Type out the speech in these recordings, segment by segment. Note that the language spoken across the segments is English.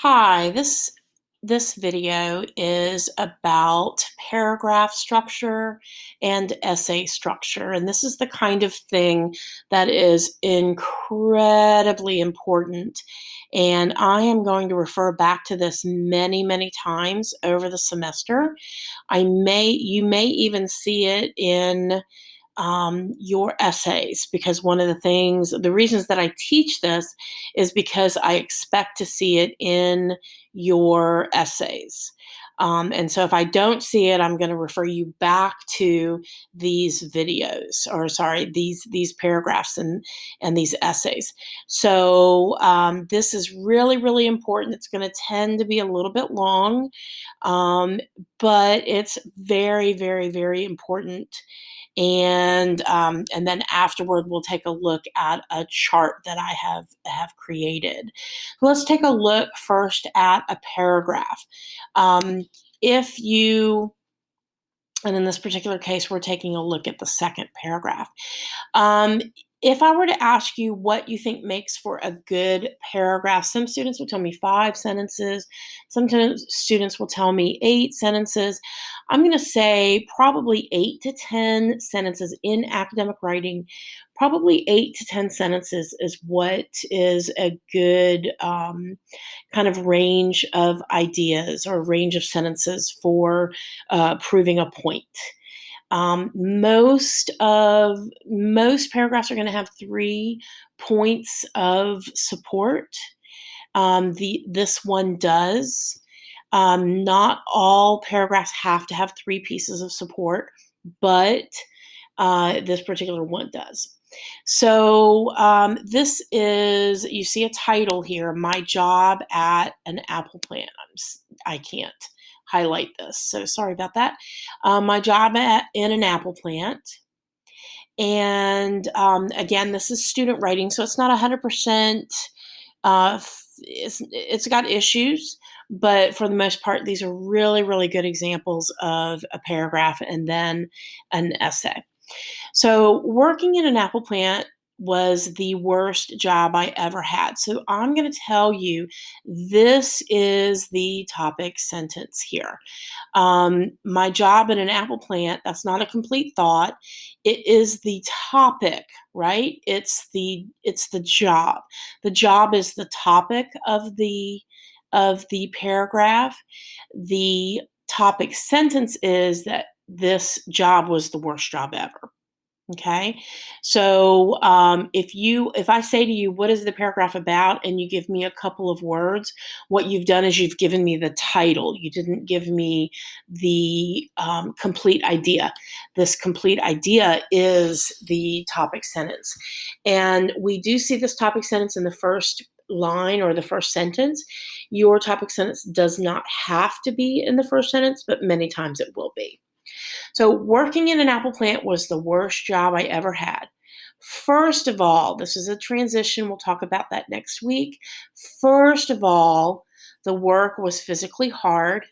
Hi, this video is about paragraph structure and essay structure. And this is the kind of thing that is incredibly important. And I am going to refer back to this many, many times over the semester. You may even see it in your essays, because the reasons that I teach this is because I expect to see it in your essays. And so if I don't see it, I'm going to refer you back to these videos, or sorry, these paragraphs and these essays. So this is really, really important. It's going to tend to be a little bit long, but it's very, very, very important. And then afterward we'll take a look at a chart that I have created. Let's take a look first at a paragraph. Um, if you and in this particular case, we're taking a look at the second paragraph. Um, if I were to ask you what you think makes for a good paragraph, some students will tell me 5 sentences. Sometimes students will tell me 8 sentences. I'm going to say probably 8 to 10 sentences in academic writing. Probably 8 to 10 sentences is what is a good kind of range of ideas or range of sentences for proving a point. Most paragraphs are going to have 3 points of support. This one does. Not all paragraphs have to have 3 pieces of support, but this particular one does. So you see a title here, My Job at an Apple Plant. I can't highlight this, so sorry about that. My job in an apple plant. And again, this is student writing, so it's not 100%. It's got issues, but for the most part, these are really, really good examples of a paragraph and then an essay. So working in an apple plant was the worst job I ever had. So I'm going to tell you, this is the topic sentence here. My job in an apple plant, that's not a complete thought. It is the topic, right? It's the job. The job is the topic of the paragraph. The topic sentence is that this job was the worst job ever. Okay. So if I say to you, what is the paragraph about? And you give me a couple of words, what you've done is you've given me the title. You didn't give me the complete idea. This complete idea is the topic sentence. And we do see this topic sentence in the first line or the first sentence. Your topic sentence does not have to be in the first sentence, but many times it will be. So working in an apple plant was the worst job I ever had. First of all, this is a transition. We'll talk about that next week. First of all, the work was physically hard.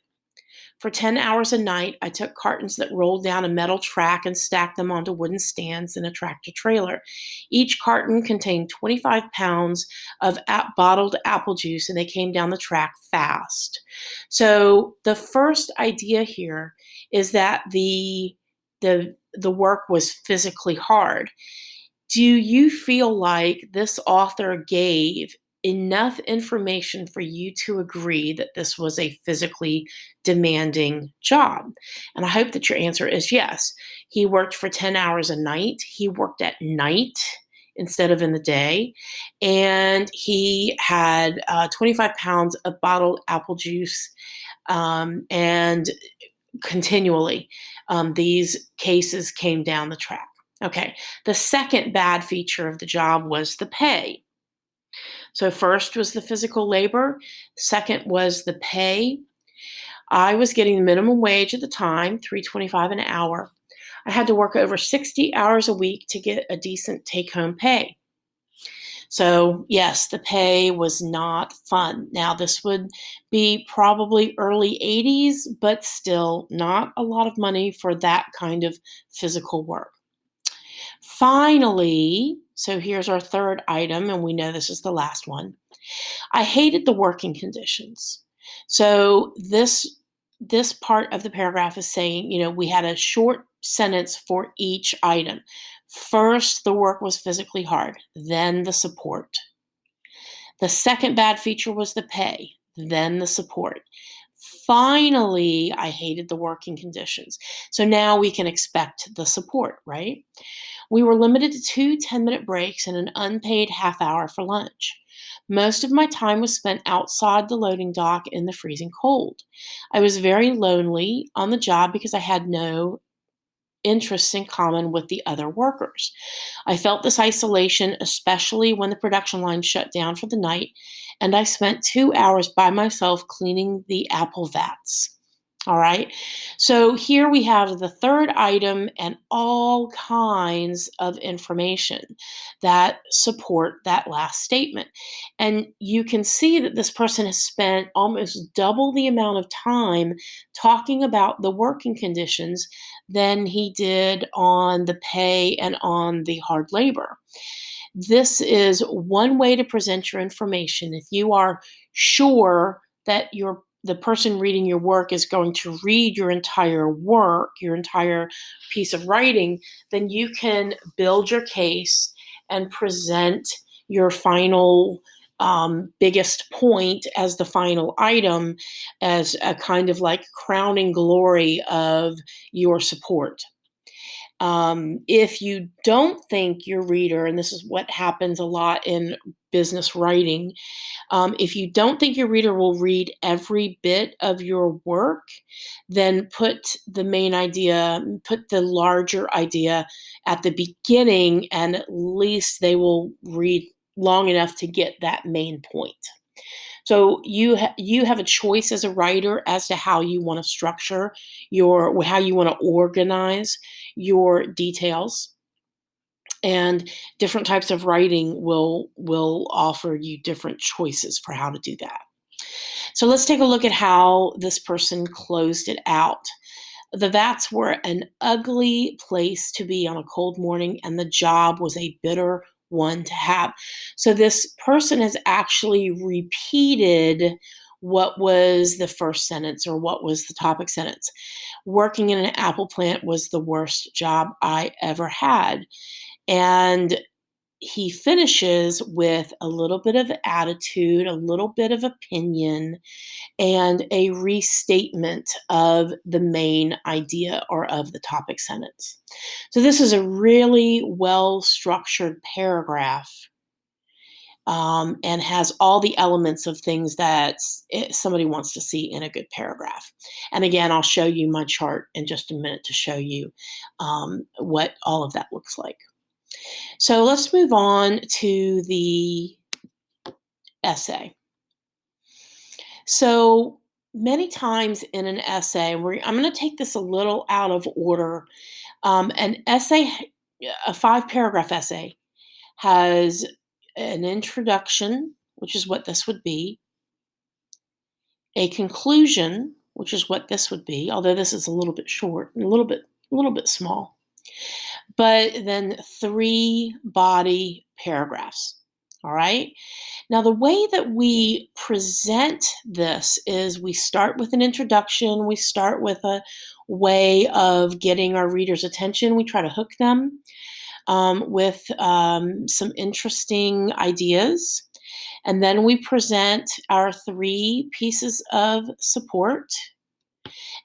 For 10 hours a night, I took cartons that rolled down a metal track and stacked them onto wooden stands in a tractor trailer. Each carton contained 25 pounds of bottled apple juice, and they came down the track fast. So the first idea here is that the work was physically hard. Do you feel like this author gave enough information for you to agree that this was a physically demanding job? And I hope that your answer is yes. He worked for 10 hours a night. He worked at night instead of in the day. And he had 25 pounds of bottled apple juice, and continually these cases came down the track. Okay, the second bad feature of the job was the pay. So first was the physical labor, second was the pay. I was getting the minimum wage at the time, $3.25 an hour. I had to work over 60 hours a week to get a decent take-home pay. So yes, the pay was not fun. Now this would be probably early 80s, but still not a lot of money for that kind of physical work. Finally, so here's our third item, and we know this is the last one. I hated the working conditions. So this part of the paragraph is saying, we had a short sentence for each item. First, the work was physically hard, then the support. The second bad feature was the pay, then the support. Finally, I hated the working conditions. So now we can expect the support, right? We were limited to two 10-minute breaks and an unpaid half hour for lunch. Most of my time was spent outside the loading dock in the freezing cold. I was very lonely on the job because I had no interests in common with the other workers. I felt this isolation, especially when the production line shut down for the night, and I spent 2 hours by myself cleaning the apple vats. All right. So here we have the third item and all kinds of information that support that last statement. And you can see that this person has spent almost double the amount of time talking about the working conditions than he did on the pay and on the hard labor. This is one way to present your information. If you are sure that the person reading your work is going to read your entire work, your entire piece of writing, then you can build your case and present your final biggest point as the final item, as a kind of like crowning glory of your support. If you don't think your reader, and this is what happens a lot in business writing, if you don't think your reader will read every bit of your work, then put the main idea, put the larger idea at the beginning, and at least they will read long enough to get that main point. So you have a choice as a writer as to how you want to structure how you want to organize your details, and different types of writing will offer you different choices for how to do that. So let's take a look at how this person closed it out. The vats were an ugly place to be on a cold morning, and the job was a bitter one to have. So this person has actually repeated what was the first sentence or what was the topic sentence. Working in an apple plant was the worst job I ever had. And he finishes with a little bit of attitude, a little bit of opinion, and a restatement of the main idea or of the topic sentence. So, this is a really well structured paragraph, and has all the elements of things that somebody wants to see in a good paragraph. And again, I'll show you my chart in just a minute to show you what all of that looks like. So, let's move on to the essay. So many times in an essay, I'm going to take this a little out of order. An essay, a 5 paragraph essay, has an introduction, which is what this would be, a conclusion, which is what this would be, although this is a little bit short, a little bit small, but then 3 body paragraphs. All right. Now, the way that we present this is we start with an introduction, we start with a way of getting our readers' attention. We try to hook them with some interesting ideas. And then we present our 3 pieces of support.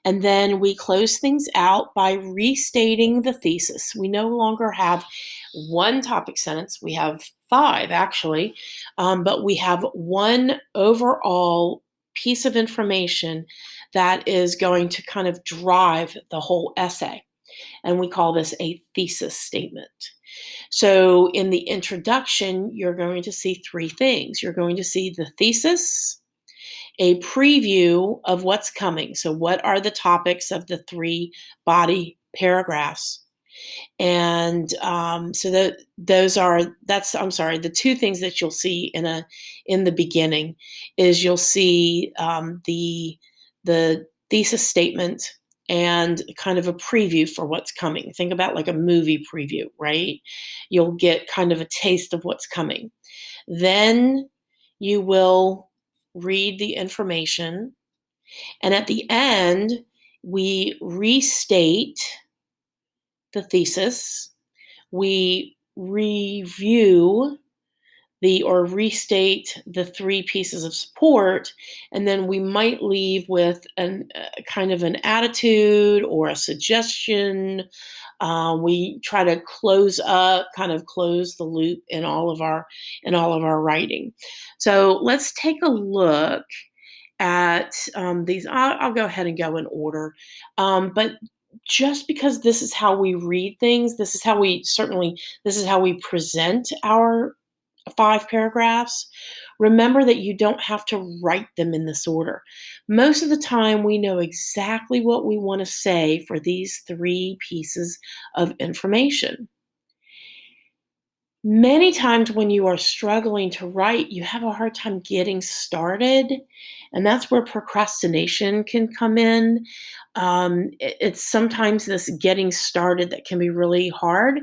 And then we close things out by restating the thesis. We no longer have one topic sentence, we have 5 actually, but we have one overall piece of information that is going to kind of drive the whole essay. And we call this a thesis statement. So in the introduction, you're going to see 3 things. You're going to see the thesis, a preview of what's coming. So, what are the topics of the 3 body paragraphs? And so I'm sorry, the 2 things that you'll see in the beginning is you'll see the thesis statement and kind of a preview for what's coming. Think about like a movie preview, right? You'll get kind of a taste of what's coming. Then you will read the information, and at the end, we restate the thesis, we review or restate the three pieces of support, and then we might leave with an kind of an attitude or a suggestion. We try to kind of close the loop in all of our writing. So let's take a look at these. I'll go ahead and go in order, but just because this is how we read things, this is how we present our 5 paragraphs. Remember that you don't have to write them in this order. Most of the time, we know exactly what we want to say for these 3 pieces of information. Many times when you are struggling to write, you have a hard time getting started, and that's where procrastination can come in. It's sometimes this getting started that can be really hard.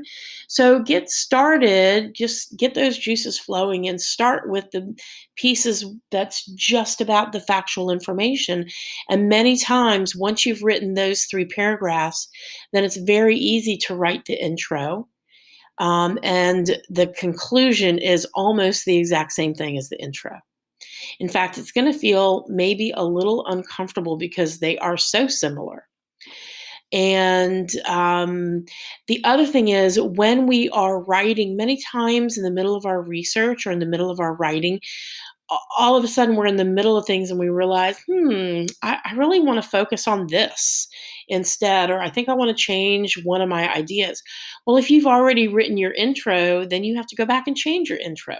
So get started, just get those juices flowing and start with the pieces that's just about the factual information. And many times, once you've written those 3 paragraphs, then it's very easy to write the intro, and the conclusion is almost the exact same thing as the intro. In fact, it's going to feel maybe a little uncomfortable because they are so similar. And the other thing is, when we are writing, many times in the middle of our research or in the middle of our writing, all of a sudden we're in the middle of things and we realize, I really want to focus on this instead, or I think I want to change one of my ideas. Well, if you've already written your intro, then you have to go back and change your intro.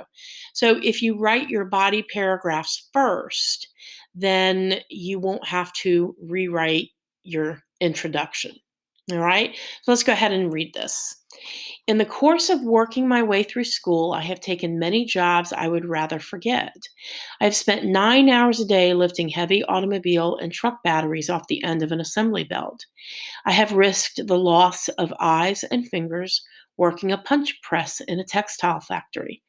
So if you write your body paragraphs first, then you won't have to rewrite your introduction. All right, so let's go ahead and read this. In the course of working my way through school, I have taken many jobs I would rather forget. I have spent 9 hours a day lifting heavy automobile and truck batteries off the end of an assembly belt. I have risked the loss of eyes and fingers working a punch press in a textile factory.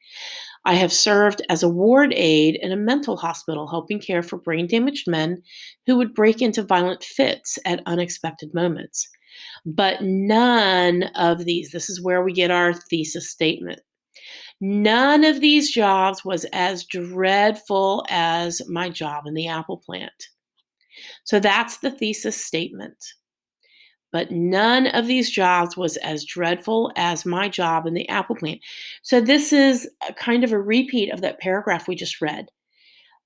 I have served as a ward aide in a mental hospital helping care for brain damaged men who would break into violent fits at unexpected moments. But none of these, this is where we get our thesis statement. None of these jobs was as dreadful as my job in the Apple plant. So that's the thesis statement. But none of these jobs was as dreadful as my job in the Apple plant. So this is a kind of a repeat of that paragraph we just read.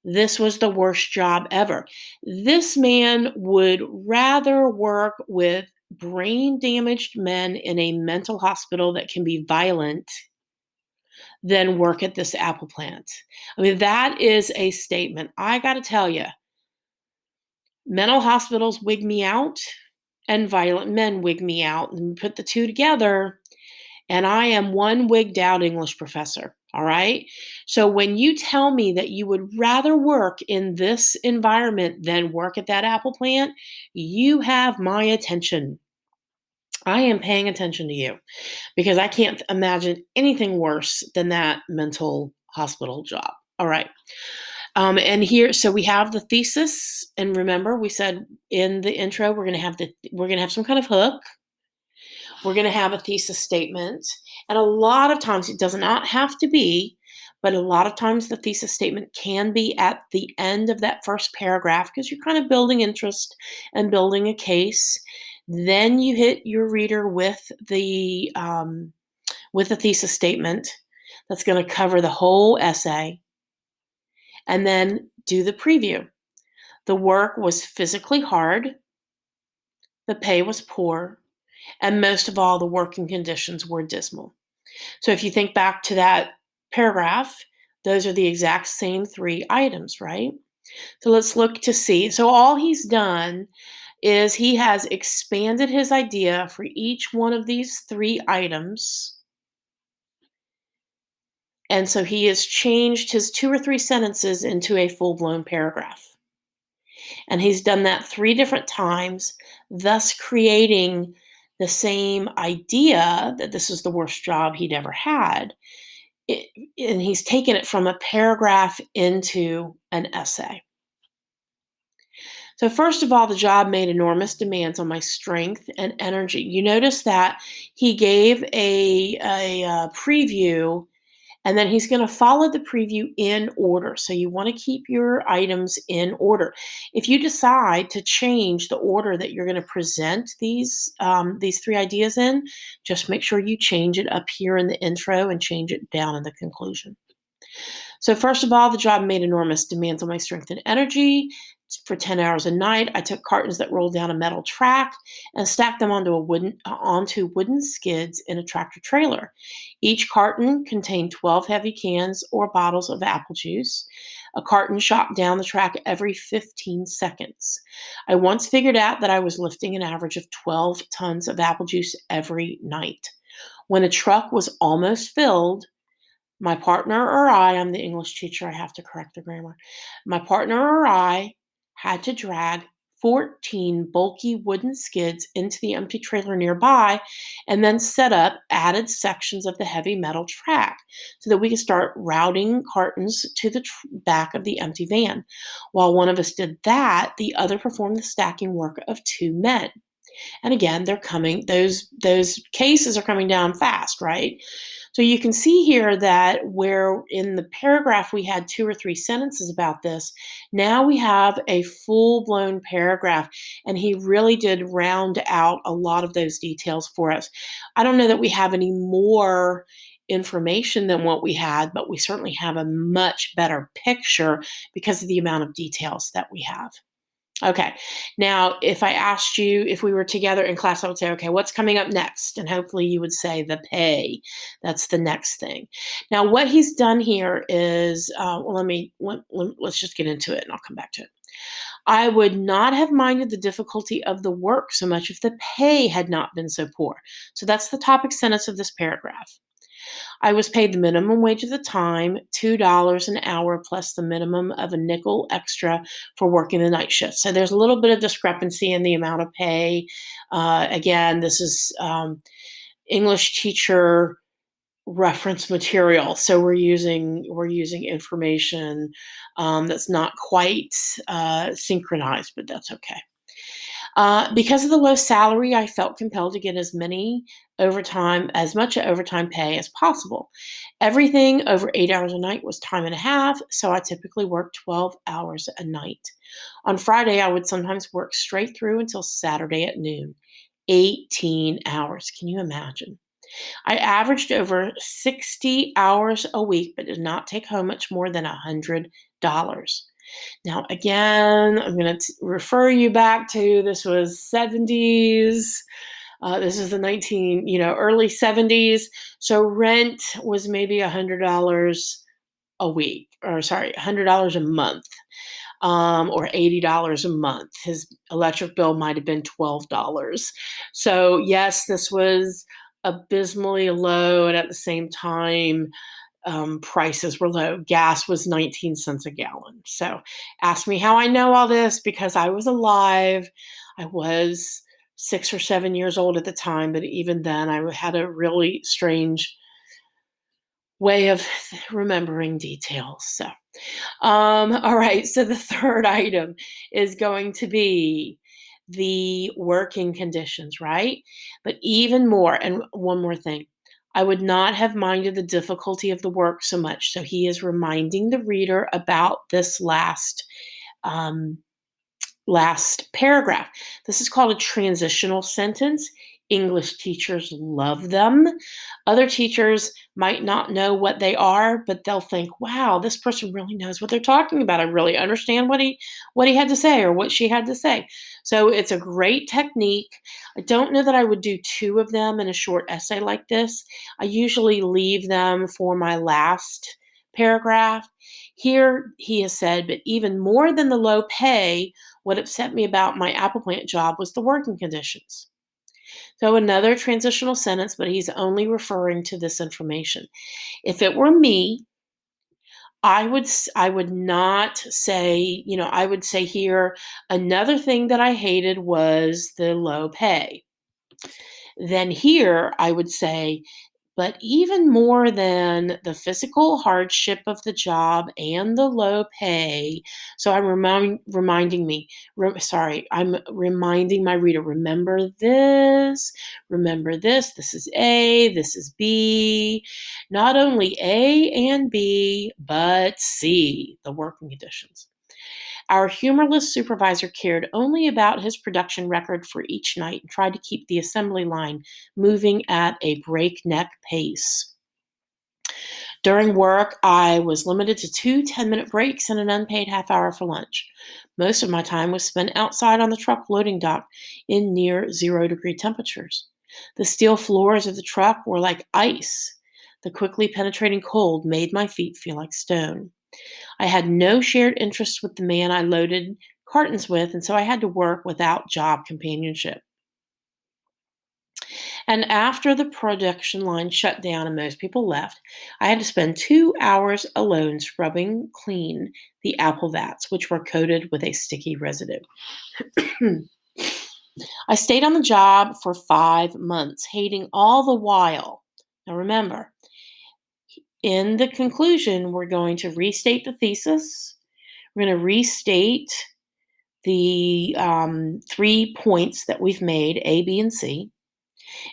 This was the worst job ever. This man would rather work with brain damaged men in a mental hospital that can be violent than work at this Apple plant. I mean, that is a statement. I got to tell you, mental hospitals wig me out and violent men wig me out, and put the two together, and I am one wigged out English professor. All right. So when you tell me that you would rather work in this environment than work at that Apple plant, you have my attention. I am paying attention to you because I can't imagine anything worse than that mental hospital job. All right. And here, so we have the thesis, and remember, we said in the intro we're gonna have some kind of hook. We're going to have a thesis statement. And a lot of times, it does not have to be, but a lot of times the thesis statement can be at the end of that first paragraph because you're kind of building interest and building a case. Then you hit your reader with the thesis statement that's going to cover the whole essay, and then do the preview. The work was physically hard, the pay was poor, and most of all, the working conditions were dismal. So if you think back to that paragraph, those are the exact same 3 items, right? So let's look to see. So all he's done is he has expanded his idea for each one of these 3 items. And so he has changed his 2 or 3 sentences into a full-blown paragraph. And he's done that 3 different times, thus creating the same idea that this is the worst job he'd ever had. it, and he's taken it from a paragraph into an essay. So, first of all, the job made enormous demands on my strength and energy. You notice that he gave a preview, and then he's going to follow the preview in order. So, you want to keep your items in order. If you decide to change the order that you're going to present these three ideas in, just make sure you change it up here in the intro and change it down in the conclusion. So, first of all, the job made enormous demands on my strength and energy. For 10 hours a night, I took cartons that rolled down a metal track and stacked them onto wooden skids in a tractor trailer. Each carton contained 12 heavy cans or bottles of apple juice. A carton shot down the track every 15 seconds. I once figured out that I was lifting an average of 12 tons of apple juice every night. When a truck was almost filled, my partner or I'm the English teacher, I have to correct the grammar. My partner or I had to drag 14 bulky wooden skids into the empty trailer nearby and then set up added sections of the heavy metal track so that we could start routing cartons to the back of the empty van. While one of us did that, the other performed the stacking work of two men. And again, they're coming, those cases are coming down fast, right? So you can see here that where in the paragraph we had 2 or 3 sentences about this, now we have a full-blown paragraph, and he really did round out a lot of those details for us. I don't know that we have any more information than what we had, but we certainly have a much better picture because of the amount of details that we have. Okay. Now, if I asked you if we were together in class, I would say, okay, what's coming up next? And hopefully you would say the pay. That's the next thing. Now, what he's done here is, well, let's just get into it and I'll come back to it. I would not have minded the difficulty of the work so much if the pay had not been so poor. So that's the topic sentence of this paragraph. I was paid the minimum wage of the time, $2 an hour, plus the minimum of a nickel extra for working the night shift. So there's a little bit of discrepancy in the amount of pay. Again, this is English teacher reference material, so we're using information that's not quite synchronized, but that's okay. Because of the low salary, I felt compelled to get as much overtime pay as possible. Everything over 8 hours a night was time and a half, so I typically worked 12 hours a night. On Friday, I would sometimes work straight through until Saturday at noon. 18 hours. Can you imagine? I averaged over 60 hours a week, but did not take home much more than $100. Now, again, I'm going to refer you back to this was 70s. This is the early 70s. So rent was maybe $100 a week, or sorry, $100 a month, or $80 a month. His electric bill might have been $12. So yes, this was abysmally low, and at the same time, prices were low. Gas was 19 cents a gallon. So ask me how I know all this because I was alive. I was 6 or 7 years old at the time, but even then I had a really strange way of remembering details. So, all right. So the third item is going to be the working conditions, right? But even more, and one more thing, I would not have minded the difficulty of the work so much. So he is reminding the reader about this um, last paragraph. This is called a transitional sentence. English teachers love them. Other teachers might not know what they are, but they'll think, wow, this person really knows what they're talking about. I really understand what he had to say or what she had to say. So it's a great technique. I don't know that I would do 2 of them in a short essay like this. I usually leave them for my last paragraph. Here he has said, but even more than the low pay, what upset me about my apple plant job was the working conditions. So another transitional sentence, but he's only referring to this information. If it were me, I would not say, I would say here, another thing that I hated was the low pay. Then here I would say, But even more than the physical hardship of the job and the low pay, so I'm reminding my reader, remember this is A, this is B. Not only A and B, but C, the working conditions. Our humorless supervisor cared only about his production record for each night and tried to keep the assembly line moving at a breakneck pace. During work, I was limited to two 10-minute breaks and an unpaid half hour for lunch. Most of my time was spent outside on the truck loading dock in near 0-degree temperatures. The steel floors of the truck were like ice. The quickly penetrating cold made my feet feel like stone. I had no shared interest with the man I loaded cartons with, and so I had to work without job companionship. And after the production line shut down and most people left, I had to spend 2 hours alone scrubbing clean the apple vats, which were coated with a sticky residue. I stayed on the job for 5 months, hating all the while. Now remember, in the conclusion, we're going to restate the thesis. We're going to restate the 3 points that we've made, A, B, and C.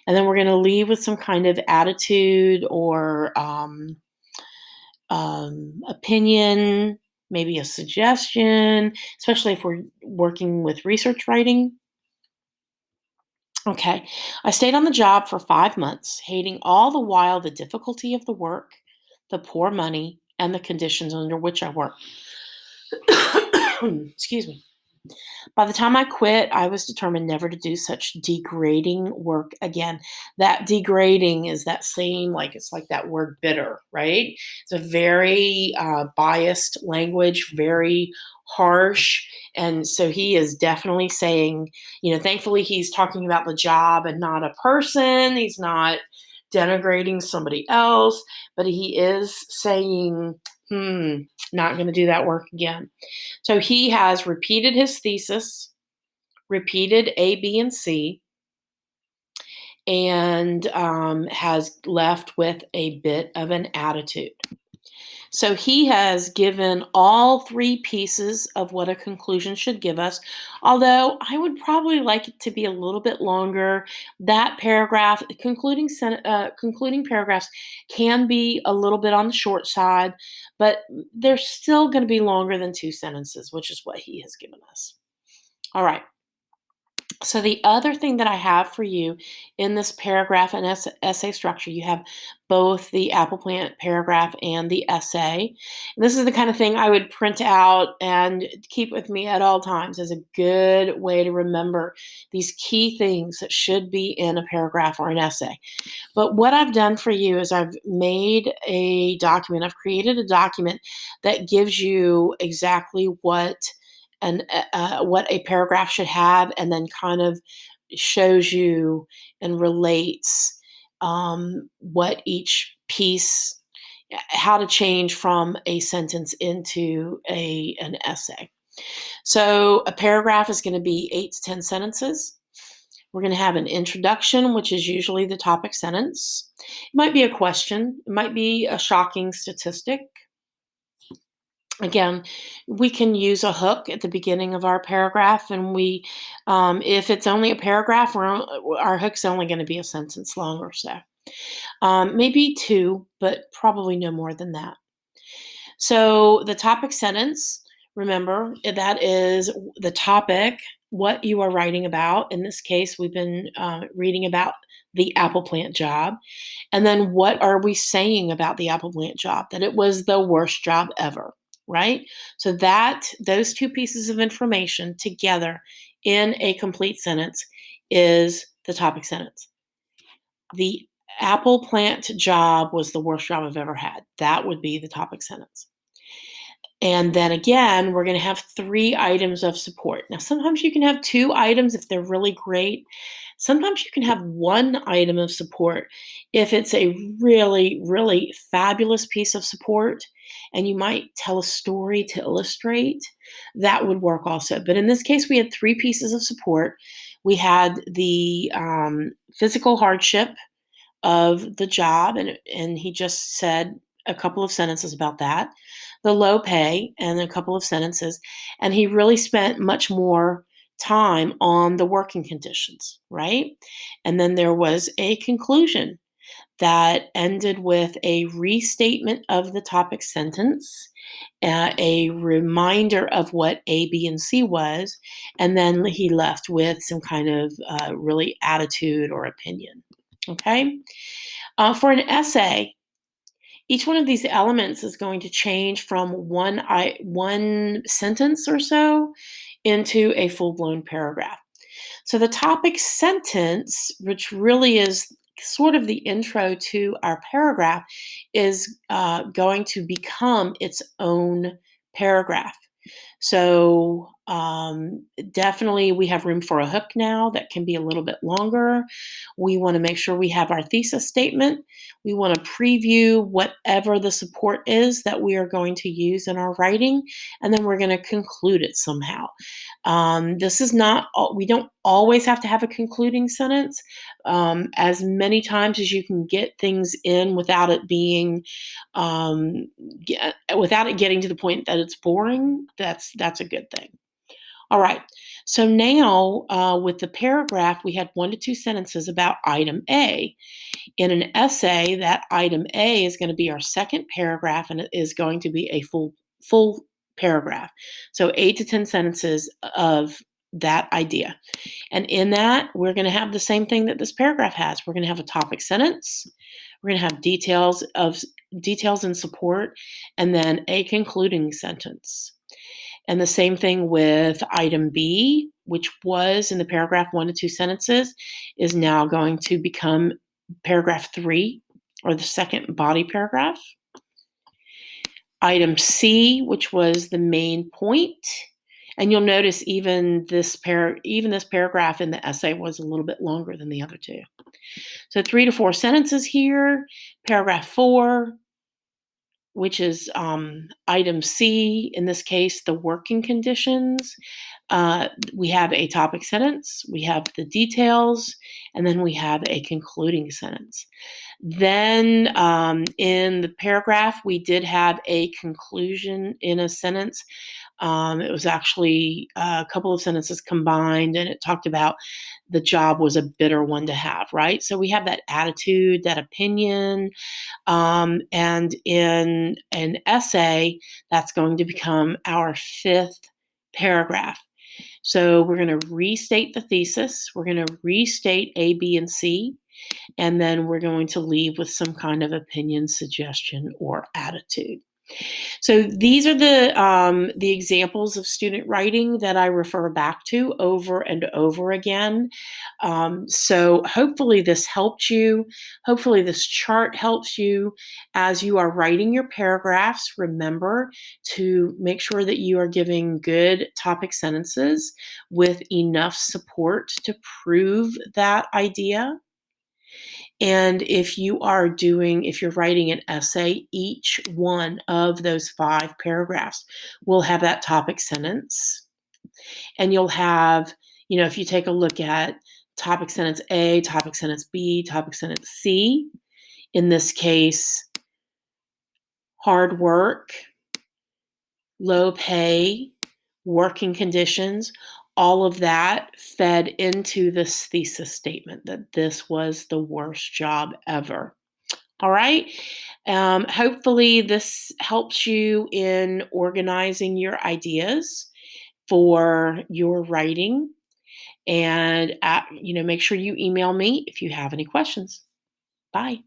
And then we're going to leave with some kind of attitude or opinion, maybe a suggestion, especially if we're working with research writing. Okay, I stayed on the job for 5 months, hating all the while the difficulty of the work, the poor money, and the conditions under which I worked. Excuse me. By the time I quit, I was determined never to do such degrading work again. That degrading is that same, like, it's like that word bitter, right? It's a very biased language, very harsh. And so he is definitely saying, thankfully he's talking about the job and not a person. He's not denigrating somebody else, but he is saying, not going to do that work again. So he has repeated his thesis, repeated A, B, and C, and has left with a bit of an attitude. So he has given all 3 pieces of what a conclusion should give us, although I would probably like it to be a little bit longer. That paragraph, concluding paragraphs can be a little bit on the short side, but they're still going to be longer than 2 sentences, which is what he has given us. All right. So the other thing that I have for you in this paragraph and essay structure, you have both the apple plant paragraph and the essay. And this is the kind of thing I would print out and keep with me at all times as a good way to remember these key things that should be in a paragraph or an essay. But what I've done for you is I've made a document. I've created a document that gives you exactly what what a paragraph should have, and then kind of shows you and relates what each piece, how to change from a sentence into an essay. So a paragraph is going to be 8 to 10 sentences. We're going to have an introduction, which is usually the topic sentence. It might be a question. It might be a shocking statistic. Again, we can use a hook at the beginning of our paragraph, and if it's only a paragraph, our hook's only going to be a sentence long or so. Maybe 2, but probably no more than that. So the topic sentence, remember, that is the topic, what you are writing about. In this case, we've been reading about the apple plant job. And then what are we saying about the apple plant job? That it was the worst job ever, right? So those 2 pieces of information together in a complete sentence is the topic sentence. The apple plant job was the worst job I've ever had. That would be the topic sentence. And then again, we're going to have 3 items of support. Now, sometimes you can have 2 items if they're really great. Sometimes you can have 1 item of support if it's a really, really fabulous piece of support, and you might tell a story to illustrate. That would work also. But in this case, we had 3 pieces of support. We had the physical hardship of the job, and he just said a couple of sentences about that, the low pay, and a couple of sentences, and he really spent much more time on the working conditions, right? And then there was a conclusion that ended with a restatement of the topic sentence, a reminder of what A, B, and C was, and then he left with some kind of really attitude or opinion. Okay? For an essay, each one of these elements is going to change from one sentence or so into a full blown paragraph. So the topic sentence, which really is sort of the intro to our paragraph, is going to become its own paragraph. So definitely we have room for a hook now that can be a little bit longer. We want to make sure we have our thesis statement. We want to preview whatever the support is that we are going to use in our writing, and then we're going to conclude it somehow. This is not, we don't always have to have a concluding sentence. As many times as you can get things in without it being um, without it getting to the point that it's boring, that's a good thing. All right. So now with the paragraph, we had 1 to 2 sentences about item A. In an essay, that item A is going to be our second paragraph, and it is going to be a full paragraph. So 8 to 10 sentences of that idea. And in that, we're going to have the same thing that this paragraph has. We're going to have a topic sentence. We're going to have details and support, and then a concluding sentence. And the same thing with item B, which was in the paragraph 1 to 2 sentences, is now going to become paragraph 3, or the second body paragraph. Item C, which was the main point. And you'll notice even this paragraph in the essay was a little bit longer than the other two. So 3 to 4 sentences here. Paragraph 4, which is item C, in this case, the working conditions. We have a topic sentence, we have the details, and then we have a concluding sentence. Then in the paragraph, we did have a conclusion in a sentence. It was actually a couple of sentences combined, and it talked about the job was a bitter one to have, right? So we have that attitude, that opinion, and in an essay, that's going to become our fifth paragraph. So we're going to restate the thesis, we're going to restate A, B, and C, and then we're going to leave with some kind of opinion, suggestion, or attitude. So these are the examples of student writing that I refer back to over and over again. So hopefully this helped you. Hopefully this chart helps you as you are writing your paragraphs. Remember to make sure that you are giving good topic sentences with enough support to prove that idea. And if you're writing an essay, each one of those 5 paragraphs will have that topic sentence. And you'll have, if you take a look at topic sentence A, topic sentence B, topic sentence C, in this case, hard work, low pay, working conditions, all of that fed into this thesis statement that this was the worst job ever. All right. Hopefully, this helps you in organizing your ideas for your writing. And make sure you email me if you have any questions. Bye.